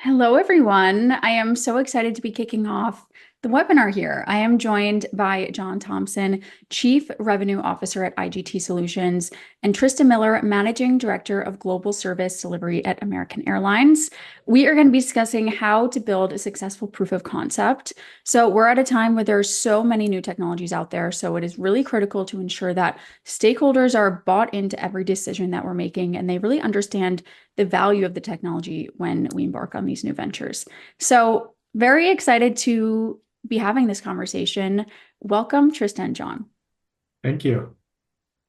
Hello, everyone. I am so excited to be kicking off the webinar here. I am joined by John Thompson, Chief Revenue Officer at IGT Solutions, and Trista Miller, Managing Director of Global Service Delivery at American Airlines. We are going to be discussing how to build a successful proof of concept. So we're at a time where there are so many new technologies out there. So it is really critical to ensure that stakeholders are bought into every decision that we're making and they really understand the value of the technology when we embark on these new ventures. So very excited to be having this conversation. Welcome, Tristan and John. Thank you.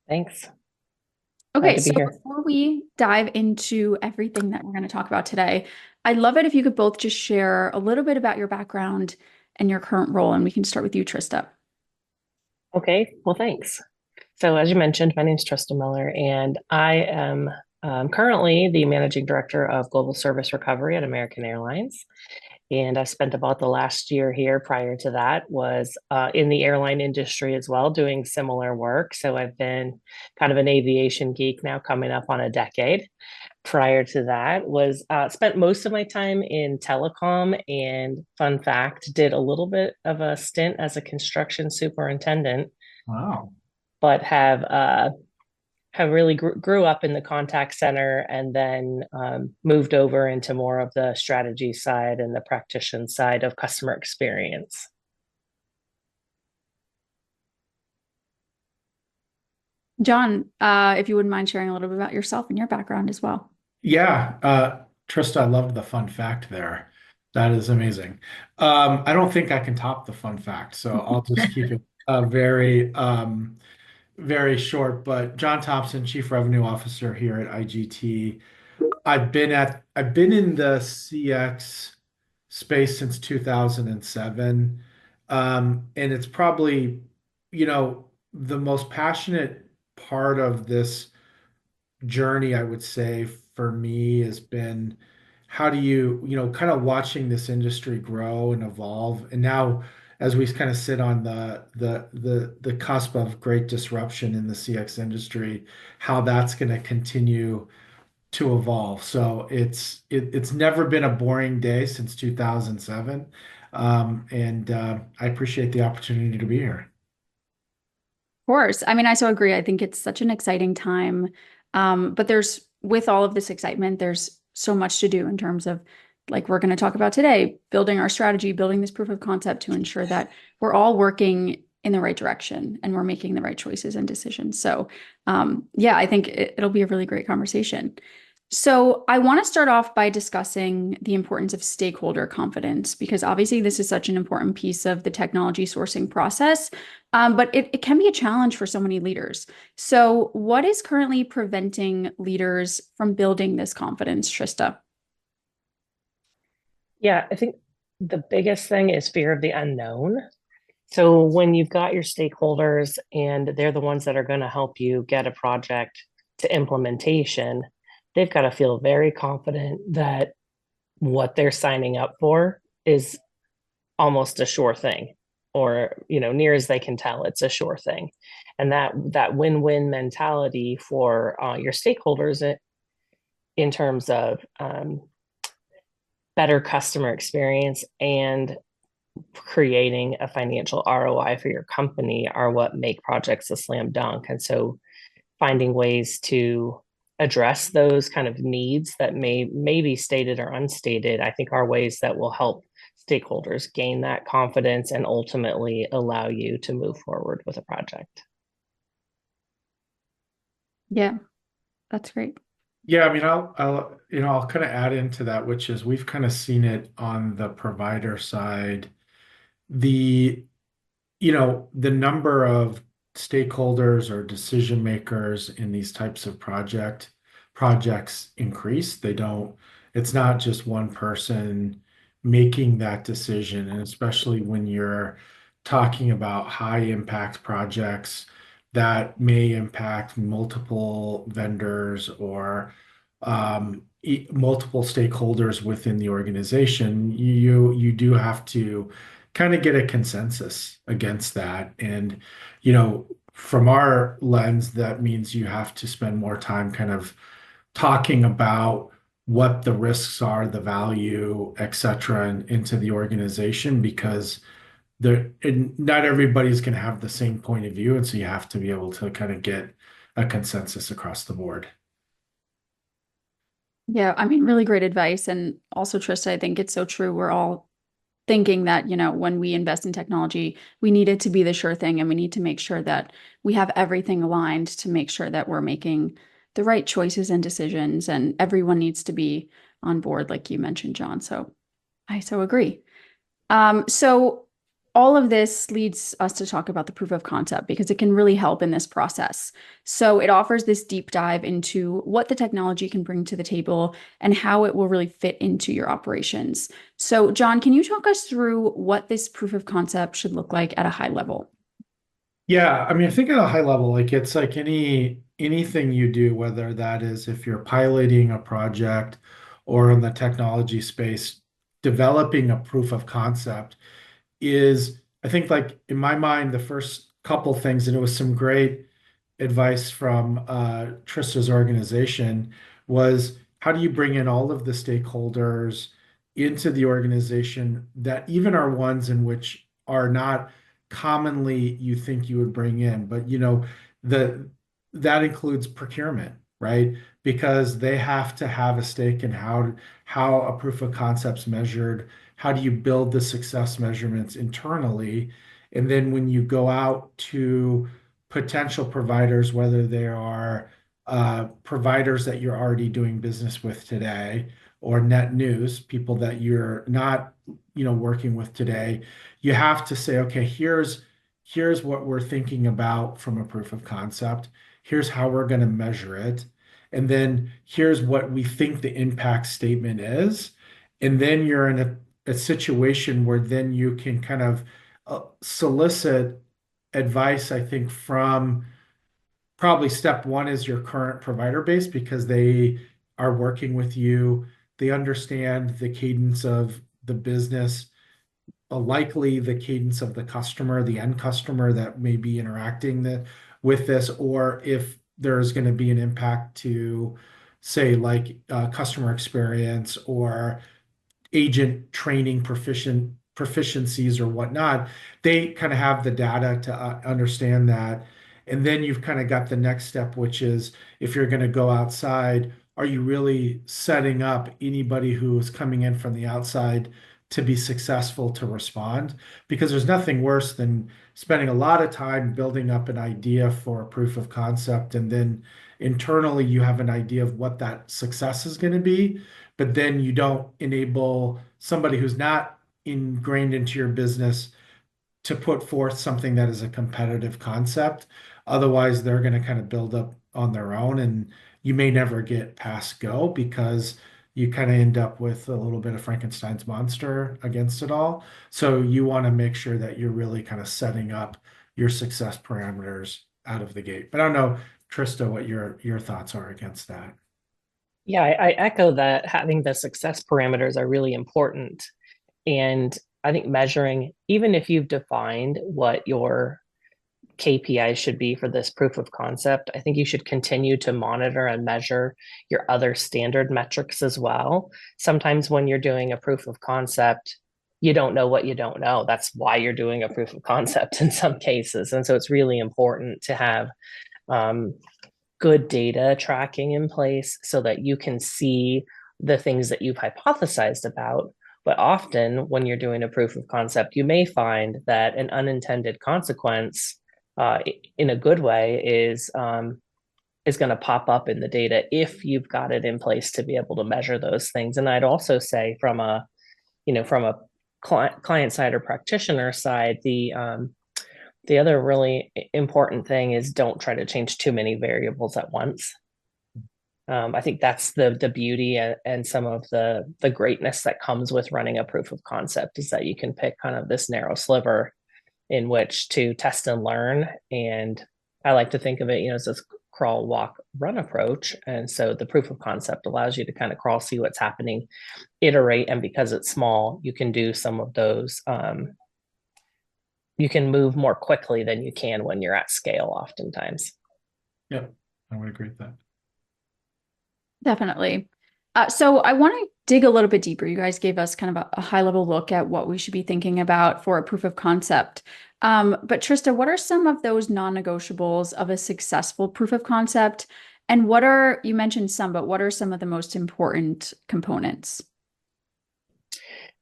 Thanks. Okay, Glad to so be here. before we dive into everything that we're going to talk about today, I'd love it if you could both just share a little bit about your background and your current role, and we can start with you, Trista. Okay, well, thanks. So as you mentioned, my name is Trista Miller, and I am currently the Managing Director of Global Service Recovery at American Airlines. And I spent about the last year here. Prior to that was in the airline industry as well, doing similar work. So I've been kind of an aviation geek now, coming up on a decade. Prior to that was spent most of my time in telecom, and fun fact, did a little bit of a stint as a construction superintendent, Wow. but have really grew up in the contact center, and then moved over into more of the strategy side and the practitioner side of customer experience. John, if you wouldn't mind sharing a little bit about yourself and your background as well. Yeah, Trista, I loved the fun fact there. That is amazing. I don't think I can top the fun fact, so I'll just keep it very short. But John Thompson, Chief Revenue Officer here at IGT. I've been in the CX space since 2007. And it's probably, the most passionate part of this journey, I would say, for me has been how do kind of watching this industry grow and evolve. And now, as we kind of sit on the cusp of great disruption in the CX industry, how that's going to continue to evolve. So it's never been a boring day since 2007. And I appreciate the opportunity to be here. Of course. I mean, I so agree. I think it's such an exciting time. But with all of this excitement, there's so much to do in terms of, like we're going to talk about today, building our strategy, building this proof of concept to ensure that we're all working in the right direction and we're making the right choices and decisions. So, yeah, I think it'll be a really great conversation. So I want to start off by discussing the importance of stakeholder confidence, because obviously this is such an important piece of the technology sourcing process, but it can be a challenge for so many leaders. So what is currently preventing leaders from building this confidence, Trista? Yeah, I think the biggest thing is fear of the unknown. So when you've got your stakeholders and they're the ones that are going to help you get a project to implementation, they've got to feel very confident that what they're signing up for is almost a sure thing, or near as they can tell, it's a sure thing. And that win-win mentality for your stakeholders in terms of better customer experience and creating a financial ROI for your company are what make projects a slam dunk. And so finding ways to address those kind of needs that may be stated or unstated, I think are ways that will help stakeholders gain that confidence and ultimately allow you to move forward with a project. Yeah, that's great. Yeah, I mean, I'll kind of add into that, which is we've kind of seen it on the provider side. The, the number of stakeholders or decision makers in these types of projects increase. It's not just one person making that decision. And especially when you're talking about high impact projects that may impact multiple vendors or multiple stakeholders within the organization, you do have to kind of get a consensus against that. And, from our lens, that means you have to spend more time kind of talking about what the risks are, the value, et cetera, into the organization because not everybody's going to have the same point of view. And so you have to be able to kind of get a consensus across the board. Yeah, I mean, really great advice. And also, Trista, I think it's so true. We're all thinking that, when we invest in technology, we need it to be the sure thing, and we need to make sure that we have everything aligned to make sure that we're making the right choices and decisions, and everyone needs to be on board, like you mentioned, John. So I so agree. So all of this leads us to talk about the proof of concept because it can really help in this process. So it offers this deep dive into what the technology can bring to the table and how it will really fit into your operations. So, John, can you talk us through what this proof of concept should look like at a high level? Yeah, I mean, I think at a high level, like it's like anything you do, whether that is if you're piloting a project or in the technology space, developing a proof of concept is, I think, like in my mind, the first couple things, and it was some great advice from Trista's organization, was how do you bring in all of the stakeholders into the organization that even are ones in which are not commonly you think you would bring in, but the that includes procurement, right? Because they have to have a stake in how a proof of concept's measured. How do you build the success measurements internally? And then when you go out to potential providers, whether they are providers that you're already doing business with today or net news, people that you're not, working with today, you have to say, okay, here's what we're thinking about from a proof of concept. Here's how we're going to measure it. And then here's what we think the impact statement is. And then you're in a situation where then you can kind of solicit advice, I think, from probably step one is your current provider base because they are working with you. They understand the cadence of the business, likely the cadence of the customer, the end customer that may be interacting with this, or if there's going to be an impact to, say, like customer experience or agent training proficiencies or whatnot, they kind of have the data to understand that. And then you've kind of got the next step, which is if you're going to go outside, are you really setting up anybody who is coming in from the outside to be successful to respond? Because there's nothing worse than spending a lot of time building up an idea for a proof of concept, and then internally you have an idea of what that success is going to be, but then you don't enable somebody who's not ingrained into your business to put forth something that is a competitive concept. Otherwise, they're going to kind of build up on their own, and you may never get past go because you kind of end up with a little bit of Frankenstein's monster against it all. So you want to make sure that you're really kind of setting up your success parameters out of the gate. But I don't know, Trista, what your thoughts are against that. Yeah, I echo that having the success parameters are really important. And I think measuring, even if you've defined what your KPIs should be for this proof of concept, I think you should continue to monitor and measure your other standard metrics as well. Sometimes when you're doing a proof of concept, you don't know what you don't know. That's why you're doing a proof of concept in some cases. And so it's really important to have um, good data tracking in place so that you can see the things that you've hypothesized about. But often, when you're doing a proof of concept, you may find that an unintended consequence, in a good way, is going to pop up in the data if you've got it in place to be able to measure those things. And I'd also say, from a client side or practitioner side, the other really important thing is don't try to change too many variables at once. I think that's the beauty and some of the greatness that comes with running a proof of concept is that you can pick kind of this narrow sliver in which to test and learn. And I like to think of it, as this crawl, walk, run approach. And so the proof of concept allows you to kind of crawl, see what's happening, iterate, and because it's small, you can do some of those. You can move more quickly than you can when you're at scale, oftentimes. Yep, I would agree with that. Definitely. So I want to dig a little bit deeper. You guys gave us kind of a high level look at what we should be thinking about for a proof of concept. But Trista, what are some of those non-negotiables of a successful proof of concept? And what are, you mentioned some, but what are some of the most important components?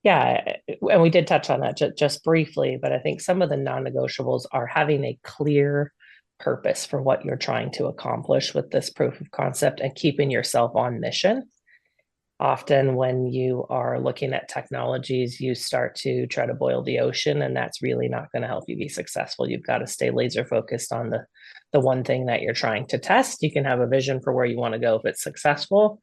Yeah, and we did touch on that just briefly, but I think some of the non-negotiables are having a clear purpose for what you're trying to accomplish with this proof of concept and keeping yourself on mission. Often when you are looking at technologies, you start to try to boil the ocean, and that's really not going to help you be successful. You've got to stay laser focused on the one thing that you're trying to test. You can have a vision for where you want to go if it's successful,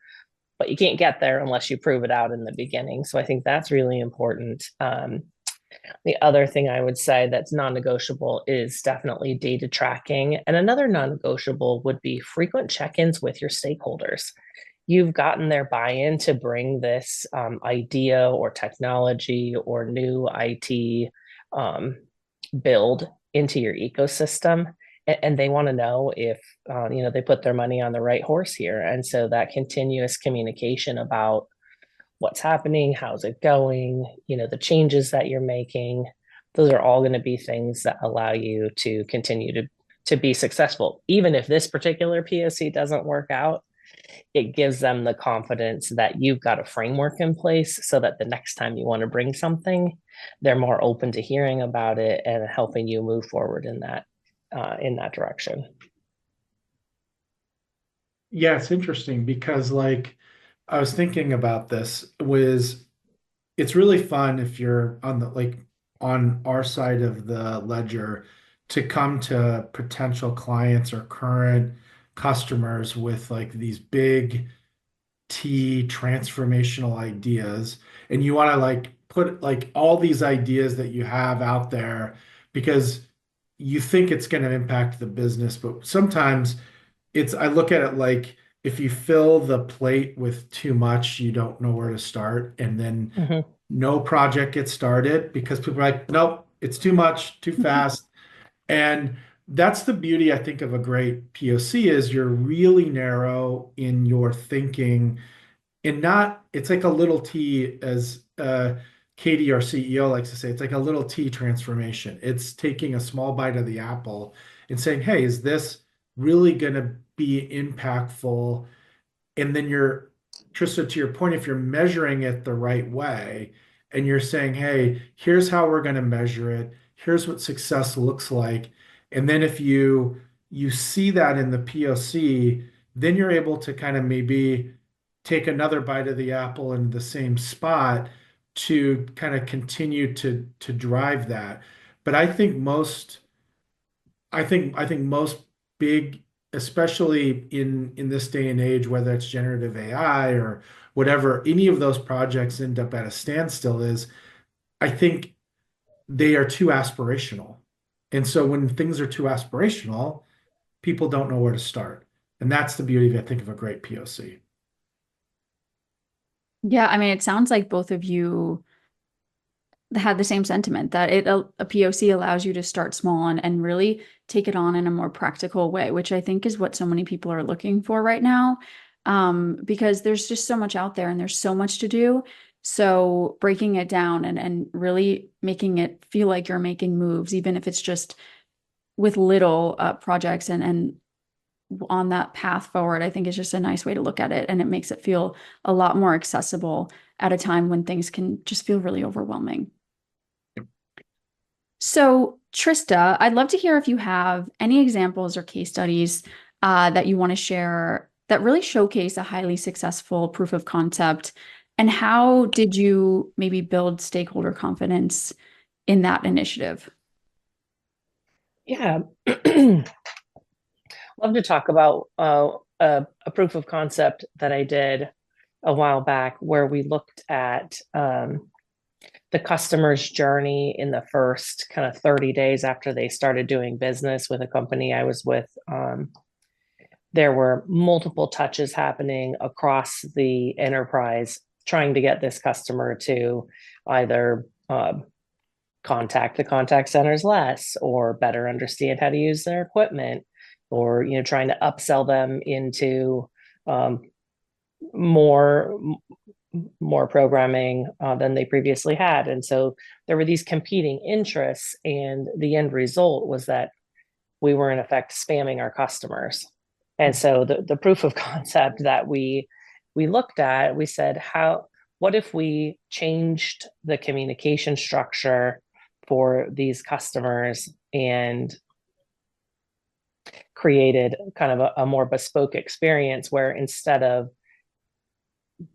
but you can't get there unless you prove it out in the beginning. So I think that's really important. The other thing I would say that's non-negotiable is definitely data tracking. And another non-negotiable would be frequent check-ins with your stakeholders. You've gotten their buy-in to bring this idea or technology or new IT build into your ecosystem, and they want to know if they put their money on the right horse here. And so that continuous communication about what's happening, how's it going, the changes that you're making, those are all going to be things that allow you to continue to be successful. Even if this particular POC doesn't work out, it gives them the confidence that you've got a framework in place so that the next time you want to bring something, they're more open to hearing about it and helping you move forward in that direction. Yeah, it's interesting because like I was thinking about this was it's really fun if you're on the like on our side of the ledger to come to potential clients or current customers with like these big T transformational ideas and you want to like put like all these ideas that you have out there because you think it's going to impact the business, but sometimes I look at it like if you fill the plate with too much, you don't know where to start, and then Mm-hmm. no project gets started because people are like, nope, it's too much, too fast. And that's the beauty, I think, of a great POC is you're really narrow in your thinking and not, it's like a little T as Katie, our CEO, likes to say, it's like a little T transformation. It's taking a small bite of the apple and saying, hey, is this really going to be impactful? And then you're, Trista, to your point, if you're measuring it the right way and you're saying, hey, here's how we're going to measure it, here's what success looks like. And then if you see that in the POC, then you're able to kind of maybe take another bite of the apple in the same spot to kind of continue to drive that. But I think most big, especially in this day and age, whether it's generative AI or whatever, any of those projects end up at a standstill is I think they are too aspirational. And so when things are too aspirational, people don't know where to start. And that's the beauty, I think, of a great POC. Yeah, I mean, it sounds like both of you had the same sentiment that a POC allows you to start small and really take it on in a more practical way, which I think is what so many people are looking for right now. Because there's just so much out there and there's so much to do. So breaking it down and really making it feel like you're making moves, even if it's just with little projects and on that path forward, I think is just a nice way to look at it. And it makes it feel a lot more accessible at a time when things can just feel really overwhelming. So, Trista, I'd love to hear if you have any examples or case studies that you want to share that really showcase a highly successful proof of concept. And how did you maybe build stakeholder confidence in that initiative? Yeah. Love to talk about a proof of concept that I did a while back where we looked at the customer's journey in the first kind of 30 days after they started doing business with a company I was with. There were multiple touches happening across the enterprise trying to get this customer to either contact the contact centers less or better understand how to use their equipment or trying to upsell them into more more programming than they previously had. And so there were these competing interests, and the end result was that we were in effect spamming our customers. And so the proof of concept that we looked at, we said, what if we changed the communication structure for these customers and created kind of a more bespoke experience where instead of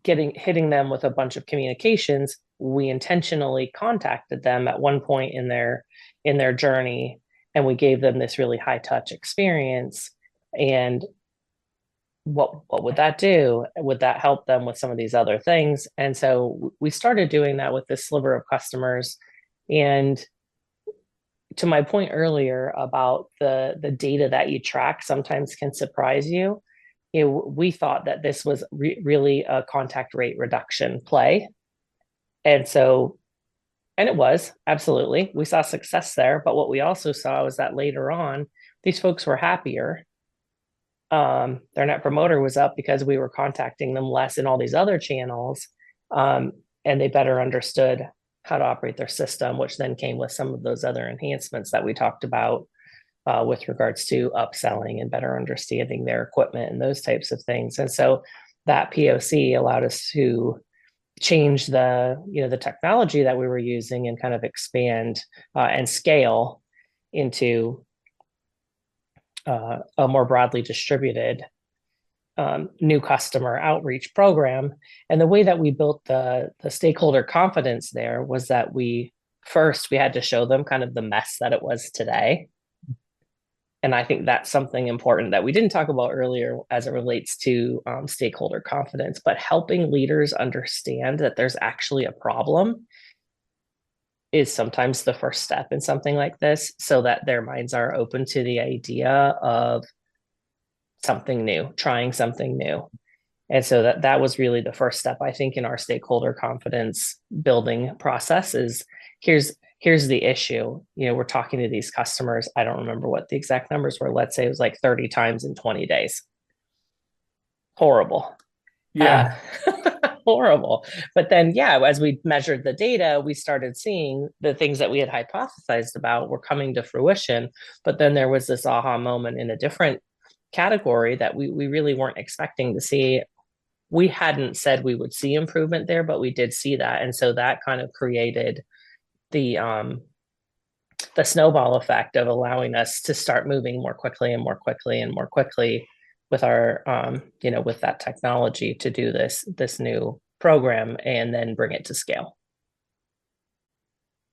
hitting them with a bunch of communications, we intentionally contacted them at one point in their journey, and we gave them this really high touch experience. And what would that do? Would that help them with some of these other things? And so we started doing that with this sliver of customers. And to my point earlier about the data that you track sometimes can surprise you. We thought that this was really a contact rate reduction play. And so, and it was absolutely, we saw success there. But what we also saw was that later on, these folks were happier. Their net promoter was up because we were contacting them less in all these other channels. And they better understood how to operate their system, which then came with some of those other enhancements that we talked about with regards to upselling and better understanding their equipment and those types of things. And so that POC allowed us to change the technology that we were using and kind of expand and scale into a more broadly distributed new customer outreach program. And the way that we built the stakeholder confidence there was that we had to show them kind of the mess that it was today. And I think that's something important that we didn't talk about earlier as it relates to stakeholder confidence, but helping leaders understand that there's actually a problem is sometimes the first step in something like this, so that their minds are open to the idea of something new, trying something new. And so that was really the first step, I think, in our stakeholder confidence building process is here's the issue. We're talking to these customers. I don't remember what the exact numbers were. Let's say it was like 30 times in 20 days. Horrible. Yeah. Horrible. But then, yeah, as we measured the data, we started seeing the things that we had hypothesized about were coming to fruition. But then there was this aha moment in a different category that we really weren't expecting to see. We hadn't said we would see improvement there, but we did see that. And so that kind of created the snowball effect of allowing us to start moving more quickly and more quickly and more quickly with our with that technology to do this new program and then bring it to scale.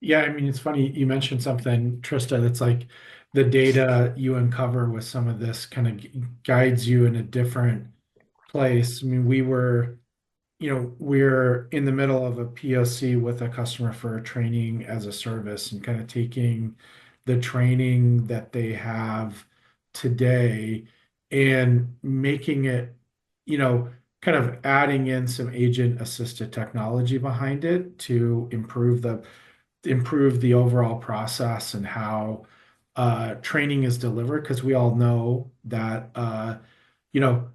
Yeah, I mean, it's funny you mentioned something, Trista, that's like the data you uncover with some of this kind of guides you in a different place. I mean, we're in the middle of a POC with a customer for a training as a service and kind of taking the training that they have today and making it, kind of adding in some agent assisted technology behind it to improve the overall process and how training is delivered. Because we all know that you know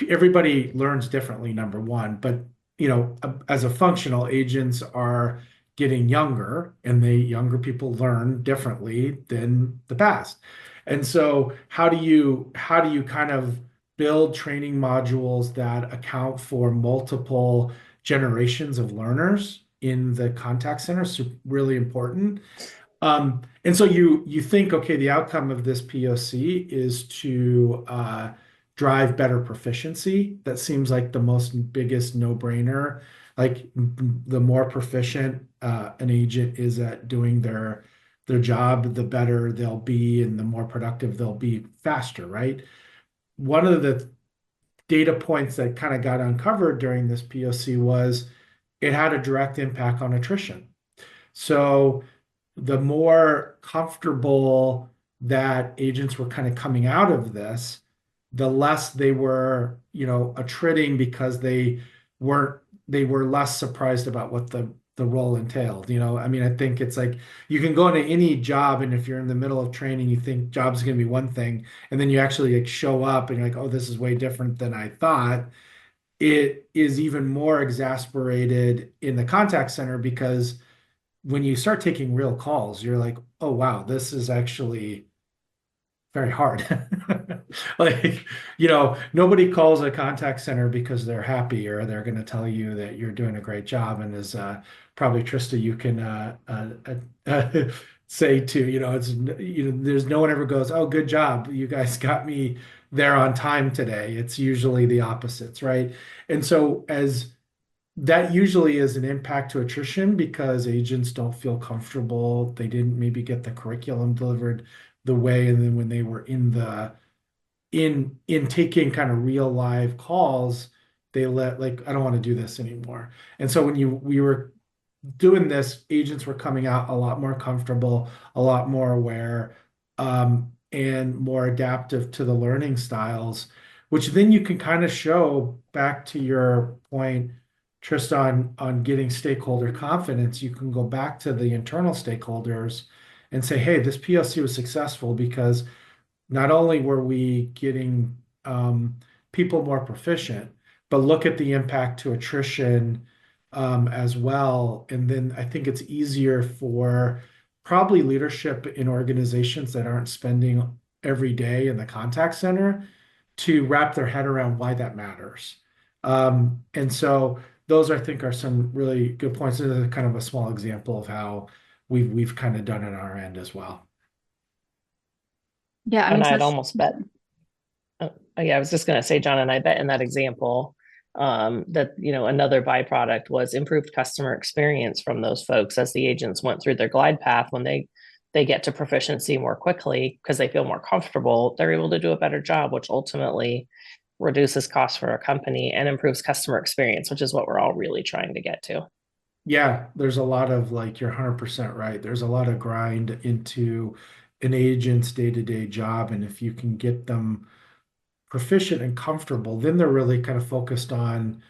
everybody learns differently, number one, but as a functional, agents are getting younger, and the younger people learn differently than the past. And so how do you kind of build training modules that account for multiple generations of learners in the contact center? So really important. And so you think, okay, the outcome of this POC is to drive better proficiency. That seems like the biggest no-brainer. Like the more proficient an agent is at doing their job, the better they'll be, and the more productive they'll be faster, right? One of the data points that kind of got uncovered during this POC was it had a direct impact on attrition. So the more comfortable that agents were kind of coming out of this, the less they were, attriting because they were less surprised about what the role entailed. I mean, I think it's like you can go into any job, and if you're in the middle of training, you think job's going to be one thing, and then you actually like show up and you're like, oh, this is way different than I thought. it is even more exasperated in the contact center because when you start taking real calls, you're like, oh, wow, this is actually very hard. Like, nobody calls a contact center because they're happy or they're going to tell you that you're doing a great job. And as probably Trista, you can say to, there's no one ever goes, oh, good job. You guys got me there on time today. It's usually the opposites, right? And so as that usually is an impact to attrition because agents don't feel comfortable. They didn't maybe get the curriculum delivered the way, and then when they were in taking kind of real live calls, they let like, I don't want to do this anymore. And so when we were doing this, agents were coming out a lot more comfortable, a lot more aware, and more adaptive to the learning styles, which then you can kind of show back to your point, Tristan, on getting stakeholder confidence. You can go back to the internal stakeholders and say, hey, this PLC was successful because not only were we getting people more proficient, but look at the impact to attrition as well. And then I think it's easier for probably leadership in organizations that aren't spending every day in the contact center to wrap their head around why that matters. And so those I think are some really good points. This is kind of a small example of how we've kind of done it on our end as well. Yeah, I mean, And I'd such. almost bet, yeah, I was just going to say, John, and I bet in that example that, another byproduct was improved customer experience from those folks as the agents went through their glide path. When they get to proficiency more quickly because they feel more comfortable, they're able to do a better job, which ultimately reduces costs for a company and improves customer experience, which is what we're all really trying to get to. Yeah, there's a lot of like, you're 100% right. There's a lot of grind into an agent's day-to-day job. And if you can get them proficient and comfortable, then they're really kind of focused on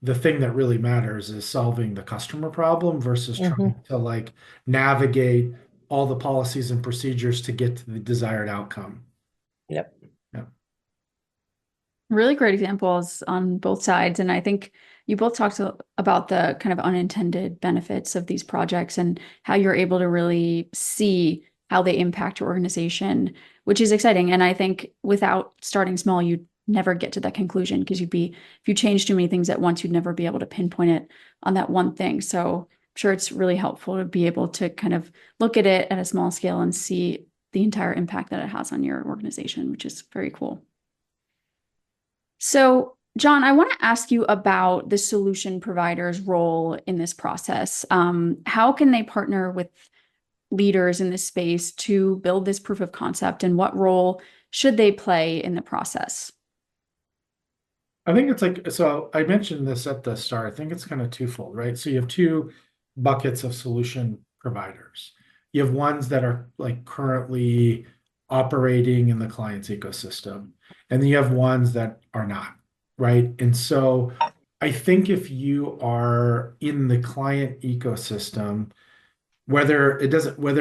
the thing that really matters is solving the customer problem versus trying Mm-hmm. to like navigate all the policies and procedures to get to the desired outcome. Yep. Yeah. Really great examples on both sides. And I think you both talked about the kind of unintended benefits of these projects and how you're able to really see how they impact your organization, which is exciting. And I think without starting small, you'd never get to that conclusion because if you change too many things at once, you'd never be able to pinpoint it on that one thing. So I'm sure it's really helpful to be able to kind of look at it at a small scale and see the entire impact that it has on your organization, which is very cool. So, John, I want to ask you about the solution provider's role in this process. How can they partner with leaders in this space to build this proof of concept, and what role should they play in the process? I think it's like, so I mentioned this at the start. I think it's kind of twofold, right? So you have two buckets of solution providers. You have ones that are like currently operating in the client's ecosystem, and then you have ones that are not, right? And so I think if you are in the client ecosystem, whether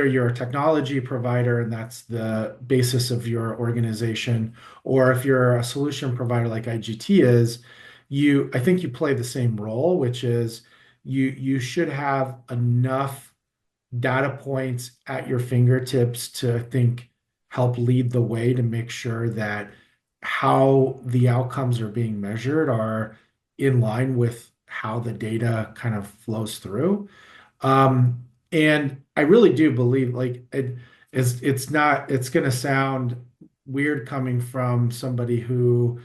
you're a technology provider and that's the basis of your organization, or if you're a solution provider like IGT is, I think you play the same role, which is you should have enough data points at your fingertips to, I think, help lead the way to make sure that how the outcomes are being measured are in line with how the data kind of flows through. And I really do believe like it's going to sound weird coming from somebody who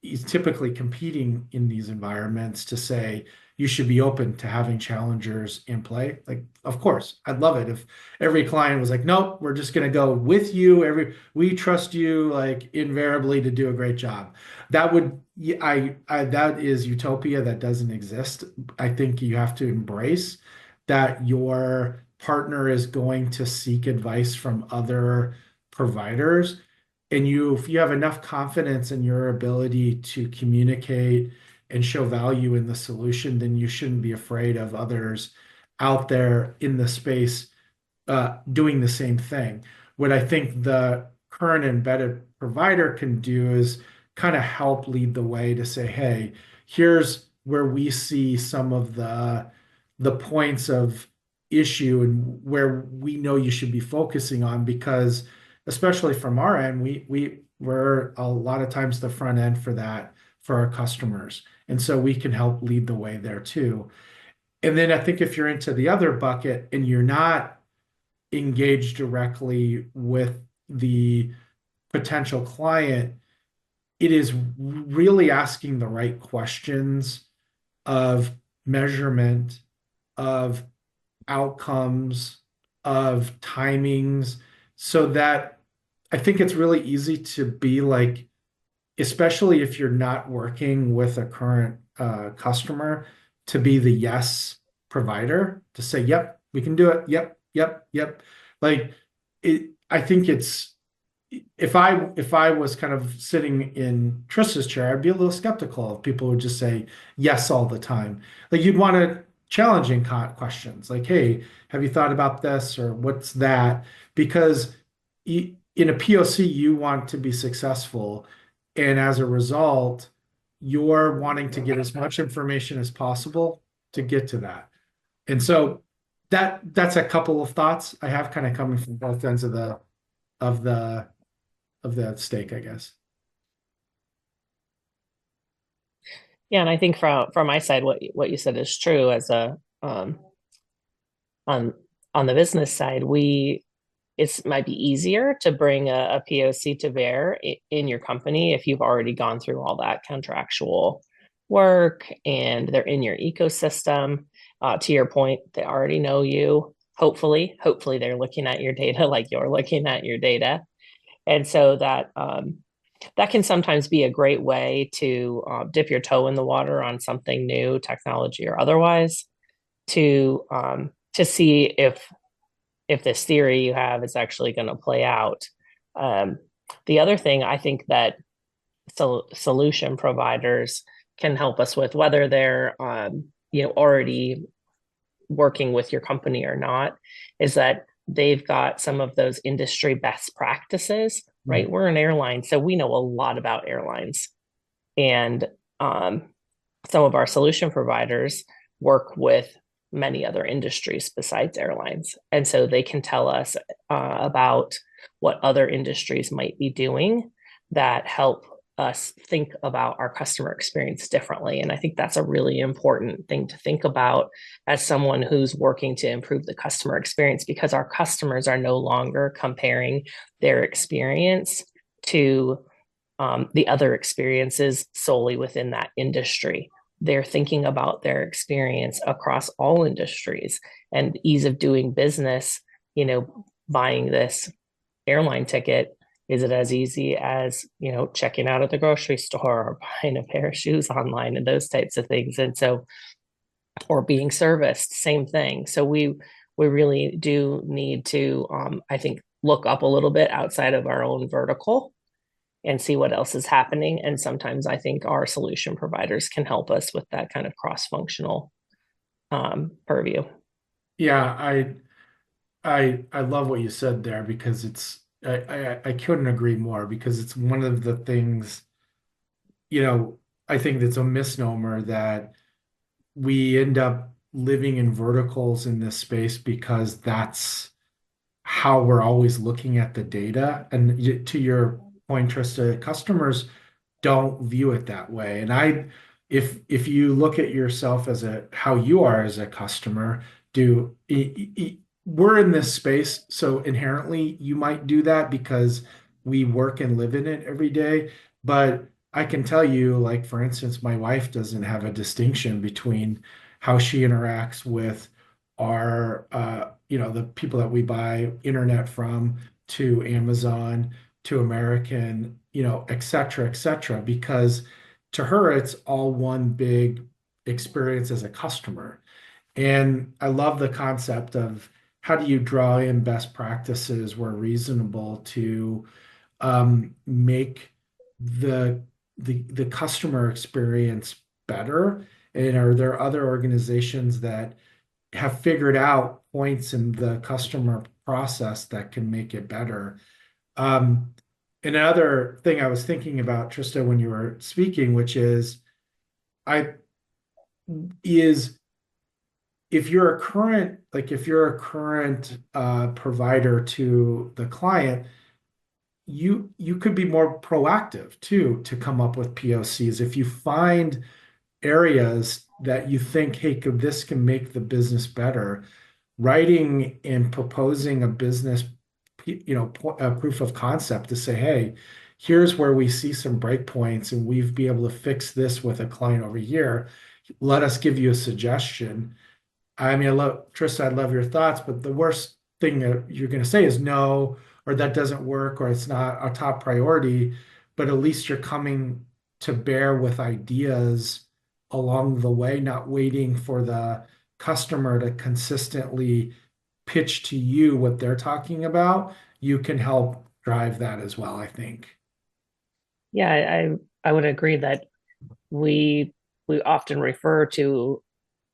is typically competing in these environments to say you should be open to having challengers in play. Like, of course, I'd love it if every client was like, nope, we're just going to go with you. We trust you like invariably to do a great job. That would, yeah, that is utopia that doesn't exist. I think you have to embrace that your partner is going to seek advice from other providers, and if you have enough confidence in your ability to communicate and show value in the solution, then you shouldn't be afraid of others out there in the space doing the same thing. What I think the current embedded provider can do is kind of help lead the way to say, hey, here's where we see some of the points of issue and where we know you should be focusing on, because especially from our end, we're a lot of times the front end for that for our customers. And so we can help lead the way there too. And then I think if you're into the other bucket and you're not engaged directly with the potential client, it is really asking the right questions of measurement, of outcomes, of timings, so that I think it's really easy to be like, especially if you're not working with a current customer, to be the yes provider, to say, yep, we can do it. Yep, yep, yep. Like I think it's, if I was kind of sitting in Trista's chair, I'd be a little skeptical if people would just say yes all the time. Like you'd want to challenging questions like, hey, have you thought about this or what's that? Because in a POC, you want to be successful. And as a result, you're wanting to get as much information as possible to get to that. And so that's a couple of thoughts I have kind of coming from both ends of of the the stake, I guess. Yeah, and I think from my side, what you said is true. As a on on the business side, it might be easier to bring a POC to bear in your company if you've already gone through all that contractual work and they're in your ecosystem. To your point, they already know you. Hopefully they're looking at your data like you're looking at your data. And so that can sometimes be a great way to dip your toe in the water on something new, technology or otherwise, to see if this theory you have is actually going to play out. Um, the other thing I think that solution providers can help us with, whether they're already working with your company or not, is that they've got some of those industry best practices, right? We're an airline, so we know a lot about airlines. And some of our solution providers work with many other industries besides airlines. And so they can tell us about what other industries might be doing that help us think about our customer experience differently. And I think that's a really important thing to think about as someone who's working to improve the customer experience, because our customers are no longer comparing their experience to the other experiences solely within that industry. They're thinking about their experience across all industries and ease of doing business. Buying this airline ticket, is it as easy as checking out at the grocery store or buying a pair of shoes online and those types of things? And so, or being serviced, same thing. So we really do need to I think look up a little bit outside of our own vertical and see what else is happening. And sometimes I think our solution providers can help us with that kind of cross-functional purview. Yeah, I love what you said there, because I couldn't agree more, because it's one of the things, I think that's a misnomer that we end up living in verticals in this space because that's how we're always looking at the data. And to your point, Trista, customers don't view it that way. And if you look at yourself as how you are as a customer, we're in this space, so inherently you might do that because we work and live in it every day. But I can tell you, like, for instance, my wife doesn't have a distinction between how she interacts with our, the people that we buy internet from, to Amazon, to American, et cetera, because to her, it's all one big experience as a customer. And I love the concept of how do you draw in best practices where reasonable to make the the customer experience better. And are there other organizations that have figured out points in the customer process that can make it better? Another thing I was thinking about, Trista, when you were speaking, which is I is if you're a current, like if you're a current provider to the client, you could be more proactive too to come up with POCs. If you find areas that you think, hey, this can make the business better, writing and proposing a business, a proof of concept to say, hey, here's where we see some breakpoints and we've be able to fix this with a client over here. Let us give you a suggestion. I mean, Trista, I love your thoughts, but the worst thing that you're going to say is no, or that doesn't work, or it's not a top priority. But at least you're coming to bear with ideas along the way, not waiting for the customer to consistently pitch to you what they're talking about. You can help drive that as well, I think. Yeah, I would agree that we we often refer to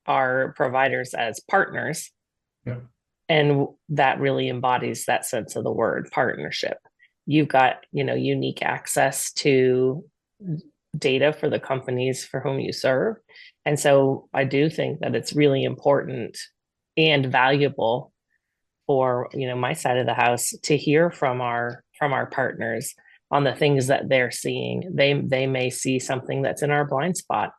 our providers as partners, Yeah. and that really embodies that sense of the word partnership. You've got, unique access to data for the companies for whom you serve. And so I do think that it's really important and valuable for, my side of the house to hear from our partners on the things that they're seeing. They may see something that's in our blind spot,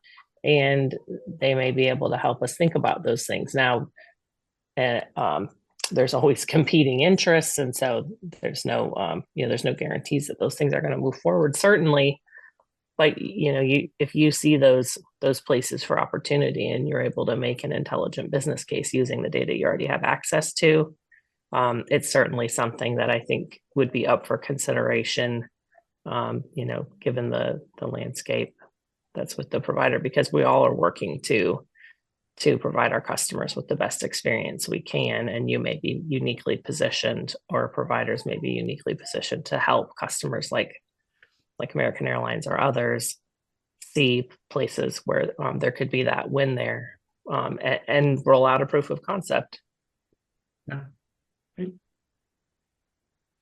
and they may be able to help us think about those things. Now, uh, um, there's always competing interests, and so there's no guarantees that those things are going to move forward. Certainly, like, if you see those places for opportunity and you're able to make an intelligent business case using the data you already have access to, it's certainly something that I think would be up for consideration, given the landscape that's with the provider, because we all are working to provide our customers with the best experience we can. And you may be uniquely positioned, or providers may be uniquely positioned to help customers like American Airlines or others see places where there could be that win there, and roll out a proof of concept. Yeah.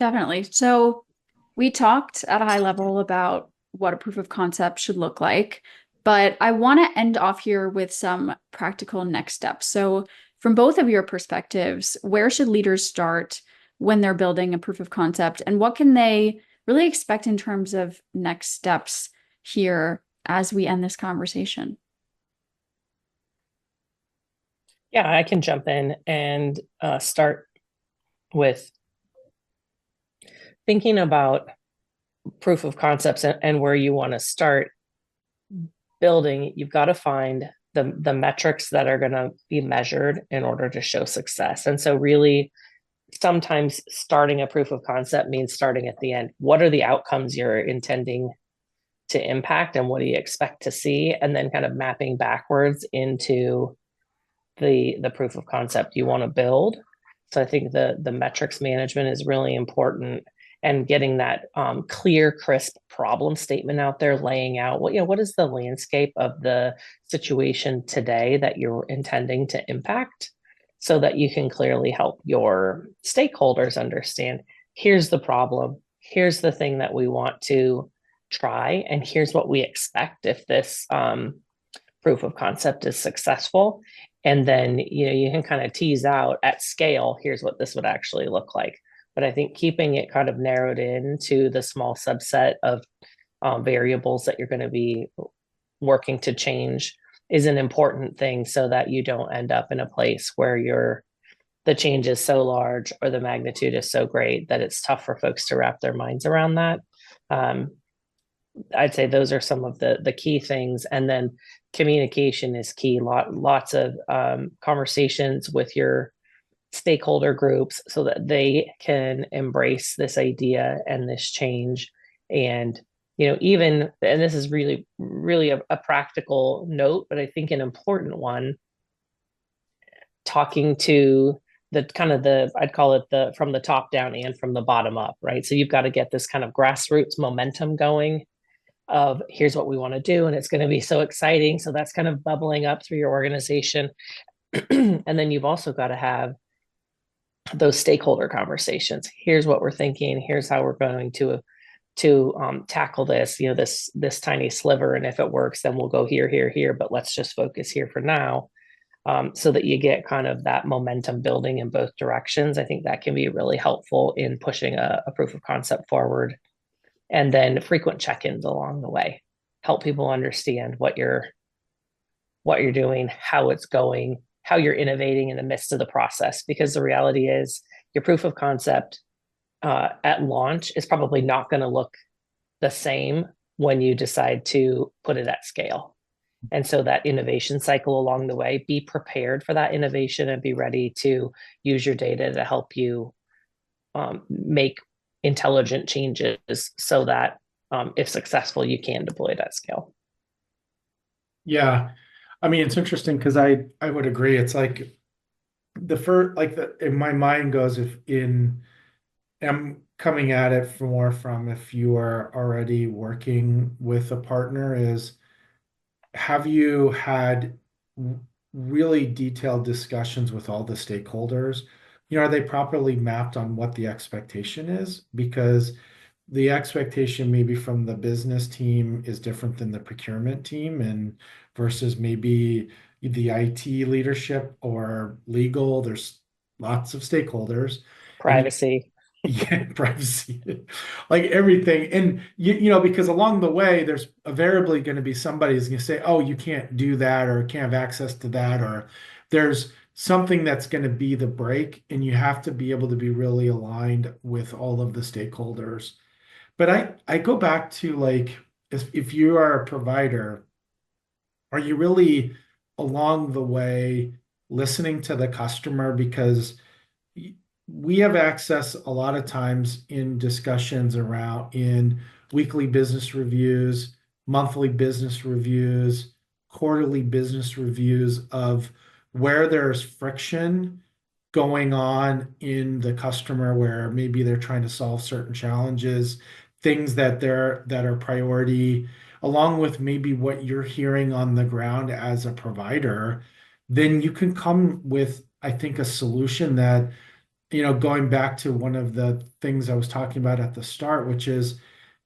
Definitely. So we talked at a high level about what a proof of concept should look like, but I want to end off here with some practical next steps. So from both of your perspectives, where should leaders start when they're building a proof of concept, and what can they really expect in terms of next steps here as we end this conversation? Yeah, I can jump in and start with thinking about proof of concepts and where you want to start building. You've got to find the metrics that are going to be measured in order to show success. And so really, sometimes starting a proof of concept means starting at the end. What are the outcomes you're intending to impact, and what do you expect to see? And then kind of mapping backwards into the proof of concept you want to build. So I think the metrics management is really important, and getting that clear, crisp problem statement out there, laying out what is the landscape of the situation today that you're intending to impact, so that you can clearly help your stakeholders understand, here's the problem, here's the thing that we want to try, and here's what we expect if this proof of concept is successful. And then you can kind of tease out at scale, here's what this would actually look like. But I think keeping it kind of narrowed in to the small subset of variables that you're going to be working to change is an important thing, so that you don't end up in a place where the change is so large or the magnitude is so great that it's tough for folks to wrap their minds around that. I'd say those are some of the key things. And then communication is key. Lots of conversations with your stakeholder groups, so that they can embrace this idea and this change. And and this is really really a practical note, but I think an important one, talking to the kind of I'd call it the from the top down and from the bottom up, right? So you've got to get this kind of grassroots momentum going of, here's what we want to do, and it's going to be so exciting. So that's kind of bubbling up through your organization. And then you've also got to have those stakeholder conversations. Here's what we're thinking, here's how we're going to to tackle this, this tiny sliver. And if it works, then we'll go here, here, here, but let's just focus here for now. So that you get kind of that momentum building in both directions. I think that can be really helpful in pushing a proof of concept forward. And then frequent check-ins along the way. Help people understand what you're doing, how it's going, how you're innovating in the midst of the process. Because the reality is your proof of concept at launch is probably not going to look the same when you decide to put it at scale. And so that innovation cycle along the way, be prepared for that innovation and be ready to use your data to help you make intelligent changes so that if successful, you can deploy it at scale. Yeah. I mean, it's interesting because I would agree. It's like in my mind goes I'm coming at it more from if you are already working with a partner is have you had really detailed discussions with all the stakeholders? Are they properly mapped on what the expectation is? Because the expectation maybe from the business team is different than the procurement team and versus maybe the IT leadership or legal. There's lots of stakeholders. And Privacy. yeah, privacy, like everything. And because along the way, there's invariably going to be somebody who's going to say, oh, you can't do that, or can't have access to that, or there's something that's going to be the break, and you have to be able to be really aligned with all of the stakeholders. But I go back to like, if you are a provider, are you really along the way listening to the customer? Because we have access a lot of times in discussions around in weekly business reviews, monthly business reviews, quarterly business reviews of where there's friction going on in the customer, where maybe they're trying to solve certain challenges, things that are priority, along with maybe what you're hearing on the ground as a provider. Then you can come with, I think, a solution that going back to one of the things I was talking about at the start, which is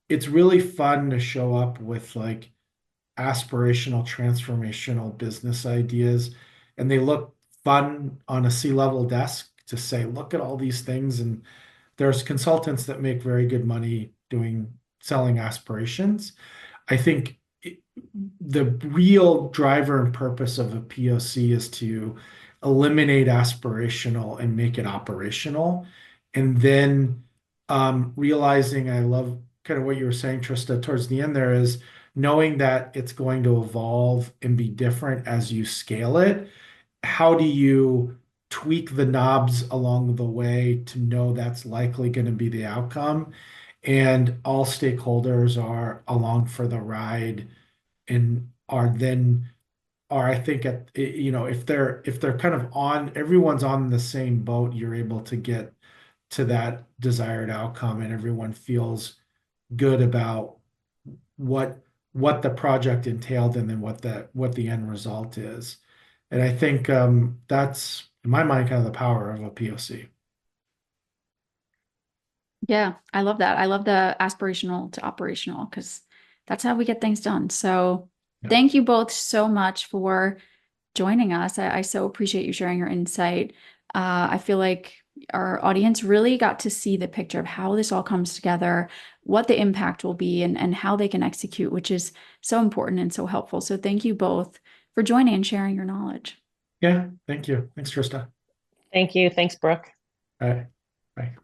it's really fun to show up with like aspirational, transformational business ideas, and they look fun on a C-level desk to say, look at all these things. And there's consultants that make very good money selling aspirations. I think the real driver and purpose of a POC is to eliminate aspirational and make it operational. And then realizing, I love kind of what you were saying, Trista, towards the end there, is knowing that it's going to evolve and be different as you scale it. How do you tweak the knobs along the way to know that's likely going to be the outcome? And all stakeholders are along for the ride and I think if they're kind of everyone's on the same boat, you're able to get to that desired outcome, and everyone feels good about what the project entailed and then what the end result is. And I think that's, in my mind, kind of the power of a POC. Yeah, I love that. I love the aspirational to operational because that's how we get things done. So Yeah. thank you both so much for joining us. I so appreciate you sharing your insight. I feel like our audience really got to see the picture of how this all comes together, what the impact will be, and how they can execute, which is so important and so helpful. So thank you both for joining and sharing your knowledge. Yeah, thank you. Thanks, Trista. Thank you. Thanks, Brooke. All right. Bye.